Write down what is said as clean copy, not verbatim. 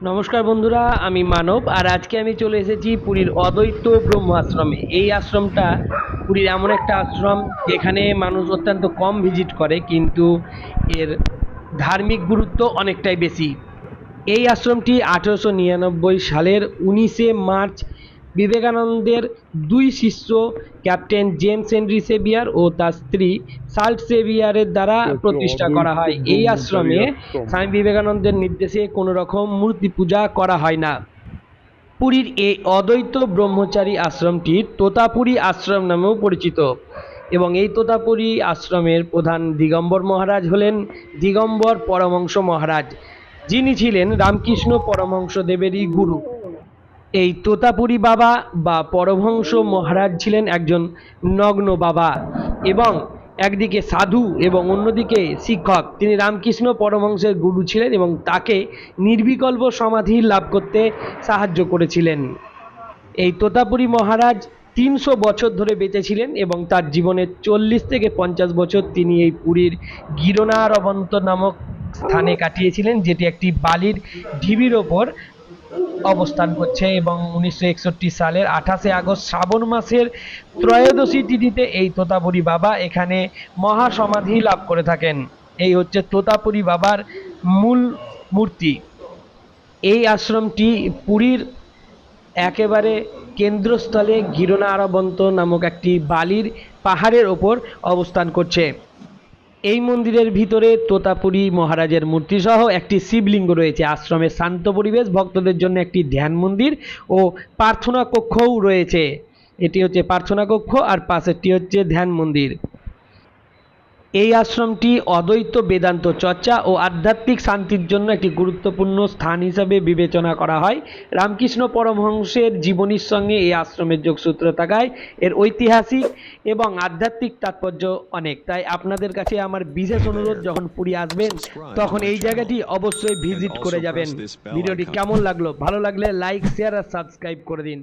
নমস্কার বন্ধুরা, আমি মানব। আর আজকে আমি চলে এসেছি পুরীর অদ্বৈত ব্রহ্ম আশ্রমে। এই আশ্রমটা পুরীর এমন একটা আশ্রম যেখানে মানুষ অত্যন্ত কম ভিজিট করে, কিন্তু এর ধার্মিক গুরুত্ব অনেকটাই বেশি। এই আশ্রমটি 1899 সালের 19শে মার্চ বিবেকানন্দের দুই শিষ্য ক্যাপ্টেন জেমস হেনরি সেভিয়ার ও তার স্ত্রী সাল্ট সেভিয়ারের দ্বারা প্রতিষ্ঠা করা হয়। এই আশ্রমে স্বামী বিবেকানন্দের নির্দেশে কোনো রকম মূর্তি পূজা করা হয় না। পুরীর এই অদ্বৈত ব্রহ্মচারী আশ্রমটি তোতাপুরী আশ্রম নামেও পরিচিত, এবং এই তোতাপুরী আশ্রমের প্রধান দিগম্বর মহারাজ হলেন দিগম্বর পরমহংস মহারাজ, যিনি ছিলেন রামকৃষ্ণ পরমহংস দেবেরই গুরু। এই তোতাপুরী বাবা বা পরমহংস মহারাজ ছিলেন একজন নগ্ন বাবা, এবং একদিকে সাধু এবং অন্যদিকে শিক্ষক। তিনি রামকৃষ্ণ পরমহংসের গুরু ছিলেন এবং তাকে নির্বিকল্প সমাধি লাভ করতে সাহায্য করেছিলেন। এই তোতাপুরী মহারাজ 300 বছর ধরে বেঁচে ছিলেন এবং তার জীবনের 40 থেকে 50 বছর তিনি এই পুরীর গিরনারবন্ত নামক স্থানে কাটিয়েছিলেন, যেটি একটি বালির ঢিবির ওপর অবস্থান করছে। এবং 1961 সালের 28শে আগস্ট শ্রাবণ মাসের ত্রয়োদশী তিথিতে এই তোতাপুরী বাবা এখানে মহাসমাধি লাভ করে থাকেন। এই হচ্ছে তোতাপুরী বাবার মূল মূর্তি। এই আশ্রমটি পুরীর একেবারে কেন্দ্রস্থলে গিরনারবন্ত নামক একটি বালির পাহাড়ের ওপর অবস্থান করছে। এই মন্দিরের ভিতরে তোতাপুরী মহারাজের মূর্তি সহ একটি শিবলিঙ্গ রয়েছে। আশ্রমের শান্ত পরিবেশ, ভক্তদের জন্য একটি ধ্যান মন্দির ও প্রার্থনা কক্ষও রয়েছে। এটি হচ্ছে প্রার্থনা কক্ষ আর পাশেরটি হচ্ছে ধ্যান মন্দির। এই আশ্রমটি অদ্বৈত বেদান্ত চর্চা ও আধ্যাত্মিক শান্তির জন্য একটি গুরুত্বপূর্ণ স্থান হিসাবে বিবেচনা করা হয়। রামকৃষ্ণ পরমহংসের জীবনীর সঙ্গে এই আশ্রমের যোগসূত্র থাকায় এর ঐতিহাসিক এবং আধ্যাত্মিক তাৎপর্য অনেক। তাই আপনাদের কাছে আমার বিশেষ অনুরোধ, যখন পুরী আসবেন তখন এই জায়গাটি অবশ্যই ভিজিট করে যাবেন। ভিডিওটি কেমন লাগলো? ভালো লাগলে লাইক, শেয়ার আর সাবস্ক্রাইব করে দিন।